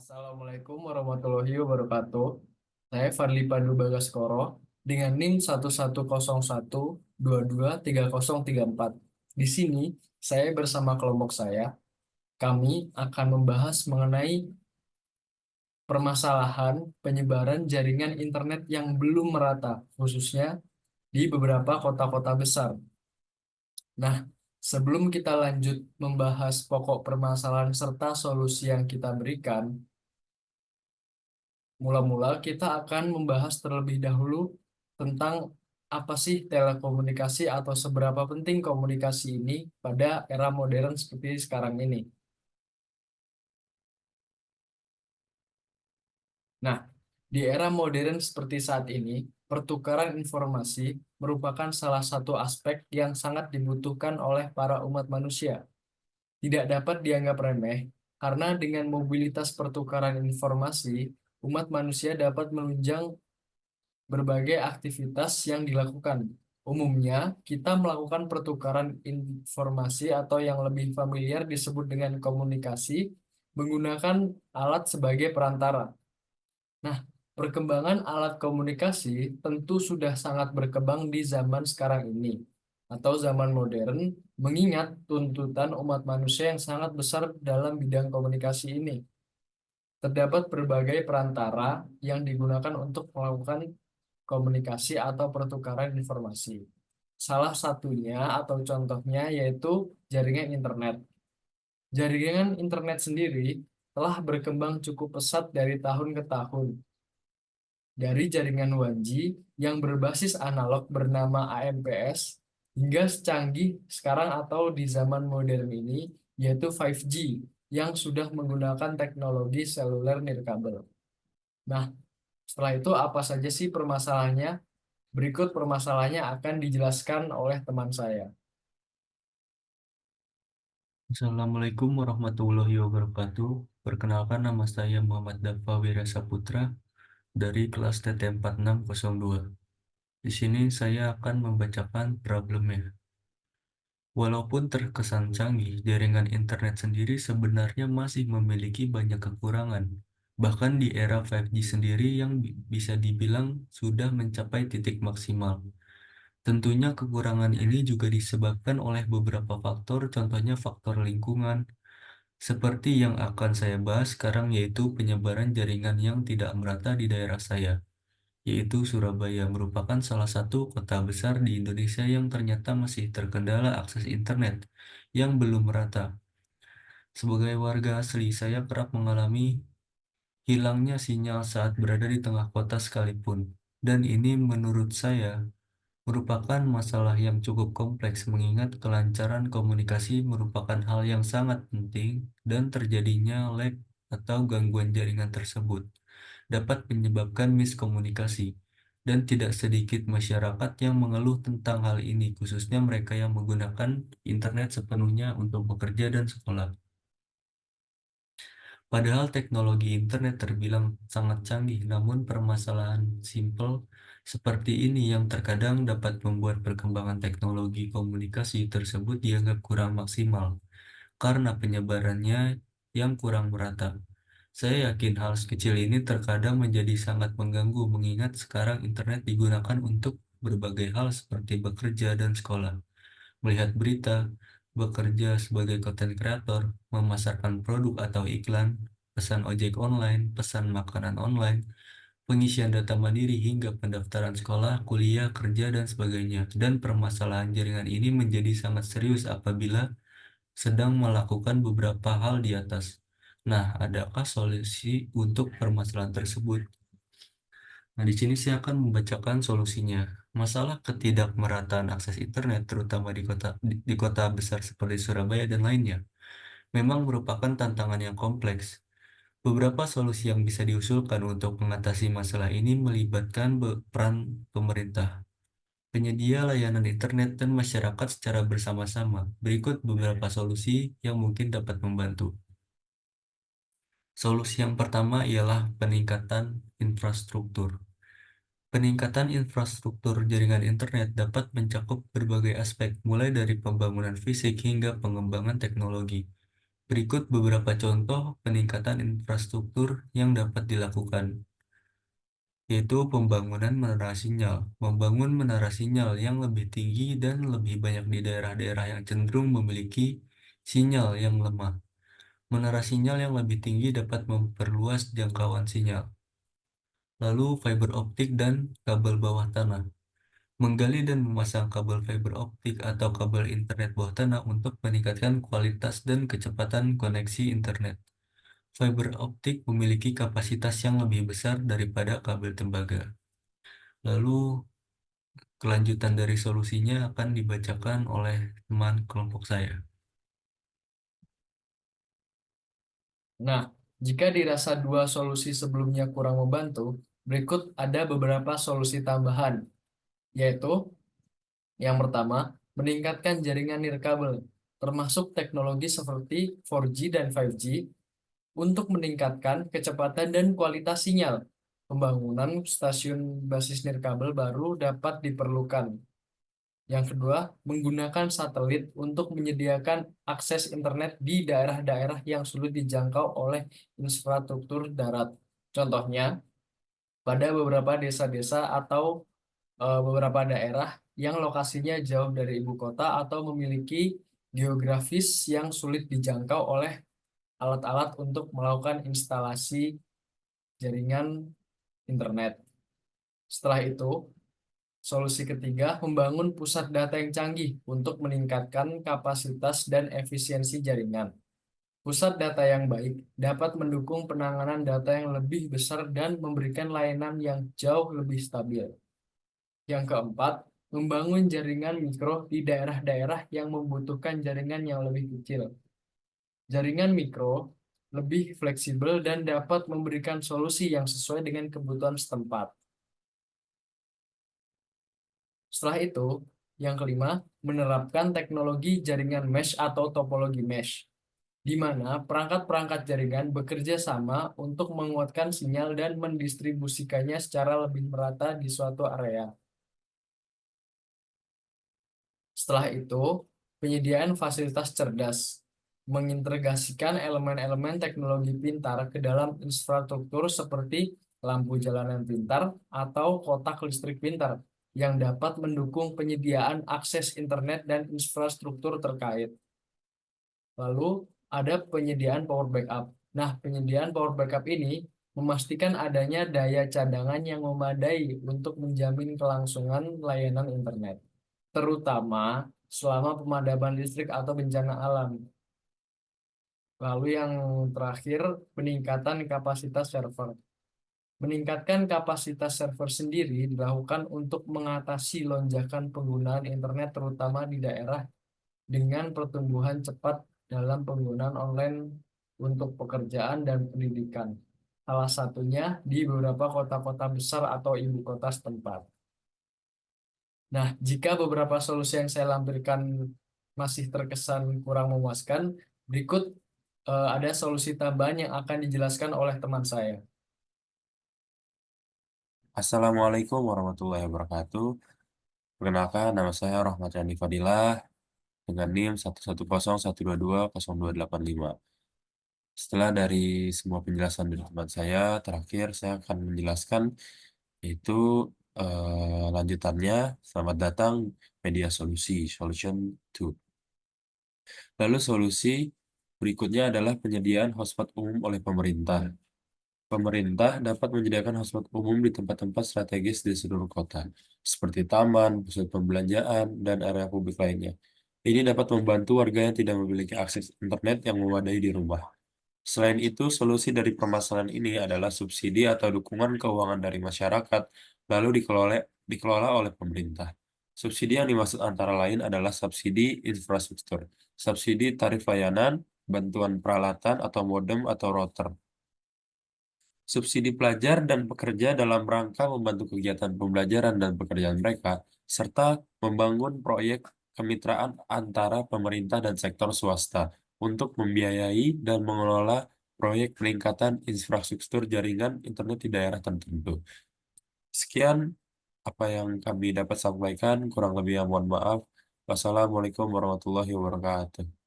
Assalamualaikum warahmatullahi wabarakatuh. Saya Fadli Pandu Bagaskoro dengan NIM 1101223034. Di sini saya bersama kelompok saya, kami akan membahas mengenai permasalahan penyebaran jaringan internet yang belum merata, khususnya di beberapa kota-kota besar. Nah, sebelum kita lanjut membahas pokok permasalahan serta solusi yang kita berikan, mula-mula kita akan membahas terlebih dahulu tentang apa sih telekomunikasi atau seberapa penting komunikasi ini pada era modern seperti sekarang ini. Nah, di era modern seperti saat ini, pertukaran informasi merupakan salah satu aspek yang sangat dibutuhkan oleh para umat manusia. Tidak dapat dianggap remeh karena dengan mobilitas pertukaran informasi, umat manusia dapat menunjang berbagai aktivitas yang dilakukan. Umumnya, kita melakukan pertukaran informasi atau yang lebih familiar disebut dengan komunikasi menggunakan alat sebagai perantara. Nah, perkembangan alat komunikasi tentu sudah sangat berkembang di zaman sekarang ini atau zaman modern, mengingat tuntutan umat manusia yang sangat besar dalam bidang komunikasi ini. Terdapat berbagai perantara yang digunakan untuk melakukan komunikasi atau pertukaran informasi. Salah satunya atau contohnya yaitu jaringan internet. Jaringan internet sendiri telah berkembang cukup pesat dari tahun ke tahun. Dari jaringan 1G yang berbasis analog bernama AMPS hingga secanggih sekarang atau di zaman modern ini yaitu 5G yang sudah menggunakan teknologi seluler nirkabel. Nah, setelah itu apa saja sih permasalahannya? Berikut permasalahannya akan dijelaskan oleh teman saya. Assalamualaikum warahmatullahi wabarakatuh. Perkenalkan, nama saya Muhammad Dafa Wira Saputra dari kelas TT 4602. Di sini saya akan membacakan problemnya. Walaupun terkesan canggih, jaringan internet sendiri sebenarnya masih memiliki banyak kekurangan. Bahkan di era 5G sendiri yang bisa dibilang sudah mencapai titik maksimal. Tentunya kekurangan ini juga disebabkan oleh beberapa faktor, contohnya faktor lingkungan, seperti yang akan saya bahas sekarang, yaitu penyebaran jaringan yang tidak merata di daerah saya, yaitu Surabaya merupakan salah satu kota besar di Indonesia yang ternyata masih terkendala akses internet yang belum merata. Sebagai warga asli, saya kerap mengalami hilangnya sinyal saat berada di tengah kota sekalipun. Dan ini menurut saya merupakan masalah yang cukup kompleks mengingat kelancaran komunikasi merupakan hal yang sangat penting dan terjadinya lag atau gangguan jaringan tersebut dapat menyebabkan miskomunikasi dan tidak sedikit masyarakat yang mengeluh tentang hal ini, khususnya mereka yang menggunakan internet sepenuhnya untuk bekerja dan sekolah. Padahal teknologi internet terbilang sangat canggih, namun permasalahan simpel seperti ini yang terkadang dapat membuat perkembangan teknologi komunikasi tersebut dianggap kurang maksimal karena penyebarannya yang kurang merata. Saya yakin hal sekecil ini terkadang menjadi sangat mengganggu mengingat sekarang internet digunakan untuk berbagai hal seperti bekerja dan sekolah, melihat berita, bekerja sebagai konten kreator, memasarkan produk atau iklan, pesan ojek online, pesan makanan online, pengisian data mandiri hingga pendaftaran sekolah, kuliah, kerja, dan sebagainya. Dan permasalahan jaringan ini menjadi sangat serius apabila sedang melakukan beberapa hal di atas. Nah, adakah solusi untuk permasalahan tersebut? Nah, di sini saya akan membacakan solusinya. Masalah ketidakmerataan akses internet, terutama di kota besar seperti Surabaya dan lainnya, memang merupakan tantangan yang kompleks. Beberapa solusi yang bisa diusulkan untuk mengatasi masalah ini melibatkan peran pemerintah, penyedia layanan internet, dan masyarakat secara bersama-sama. Berikut beberapa solusi yang mungkin dapat membantu. Solusi yang pertama ialah peningkatan infrastruktur. Peningkatan infrastruktur jaringan internet dapat mencakup berbagai aspek, mulai dari pembangunan fisik hingga pengembangan teknologi. Berikut beberapa contoh peningkatan infrastruktur yang dapat dilakukan, yaitu pembangunan menara sinyal. Membangun menara sinyal yang lebih tinggi dan lebih banyak di daerah-daerah yang cenderung memiliki sinyal yang lemah. Menara sinyal yang lebih tinggi dapat memperluas jangkauan sinyal. Lalu fiber optik dan kabel bawah tanah. Menggali dan memasang kabel fiber optik atau kabel internet bawah tanah untuk meningkatkan kualitas dan kecepatan koneksi internet. Fiber optik memiliki kapasitas yang lebih besar daripada kabel tembaga. Lalu, kelanjutan dari solusinya akan dibacakan oleh teman kelompok saya. Nah, jika dirasa dua solusi sebelumnya kurang membantu, berikut ada beberapa solusi tambahan, yaitu yang pertama, meningkatkan jaringan nirkabel, termasuk teknologi seperti 4G dan 5G, untuk meningkatkan kecepatan dan kualitas sinyal. Pembangunan stasiun basis nirkabel baru dapat diperlukan. Yang kedua, menggunakan satelit untuk menyediakan akses internet di daerah-daerah yang sulit dijangkau oleh infrastruktur darat. Contohnya, pada beberapa desa-desa atau beberapa daerah yang lokasinya jauh dari ibu kota atau memiliki geografis yang sulit dijangkau oleh alat-alat untuk melakukan instalasi jaringan internet. Setelah itu, solusi ketiga, membangun pusat data yang canggih untuk meningkatkan kapasitas dan efisiensi jaringan. Pusat data yang baik dapat mendukung penanganan data yang lebih besar dan memberikan layanan yang jauh lebih stabil. Yang keempat, membangun jaringan mikro di daerah-daerah yang membutuhkan jaringan yang lebih kecil. Jaringan mikro lebih fleksibel dan dapat memberikan solusi yang sesuai dengan kebutuhan setempat. Setelah itu, yang kelima, menerapkan teknologi jaringan mesh atau topologi mesh, di mana perangkat-perangkat jaringan bekerja sama untuk menguatkan sinyal dan mendistribusikannya secara lebih merata di suatu area. Setelah itu, penyediaan fasilitas cerdas, mengintegrasikan elemen-elemen teknologi pintar ke dalam infrastruktur seperti lampu jalanan pintar atau kotak listrik pintar yang dapat mendukung penyediaan akses internet dan infrastruktur terkait. Lalu ada penyediaan power backup. Nah, penyediaan power backup ini memastikan adanya daya cadangan yang memadai untuk menjamin kelangsungan layanan internet, terutama selama pemadaman listrik atau bencana alam. Lalu yang terakhir, peningkatan kapasitas server. Meningkatkan kapasitas server sendiri dilakukan untuk mengatasi lonjakan penggunaan internet terutama di daerah dengan pertumbuhan cepat dalam penggunaan online untuk pekerjaan dan pendidikan. Salah satunya di beberapa kota-kota besar atau ibu kota setempat. Nah, jika beberapa solusi yang saya lampirkan masih terkesan kurang memuaskan, berikut ada solusi tambahan yang akan dijelaskan oleh teman saya. Assalamualaikum warahmatullahi wabarakatuh. Perkenalkan, nama saya Rahmat Randi Fadilah dengan NIM 11012220285. Setelah dari semua penjelasan dari teman saya, terakhir saya akan menjelaskan yaitu lanjutannya. Selamat datang media solusi, Solution 2. Lalu solusi berikutnya adalah penyediaan hotspot umum oleh pemerintah. Pemerintah dapat menyediakan hotspot umum di tempat-tempat strategis di seluruh kota, seperti taman, pusat perbelanjaan, dan area publik lainnya. Ini dapat membantu warga yang tidak memiliki akses internet yang memadai di rumah. Selain itu, solusi dari permasalahan ini adalah subsidi atau dukungan keuangan dari masyarakat, lalu dikelola oleh pemerintah. Subsidi yang dimaksud antara lain adalah subsidi infrastruktur, subsidi tarif layanan, bantuan peralatan atau modem atau router, subsidi pelajar dan pekerja dalam rangka membantu kegiatan pembelajaran dan pekerjaan mereka, serta membangun proyek kemitraan antara pemerintah dan sektor swasta untuk membiayai dan mengelola proyek peningkatan infrastruktur jaringan internet di daerah tertentu. Sekian apa yang kami dapat sampaikan, kurang lebih mohon maaf. Wassalamualaikum warahmatullahi wabarakatuh.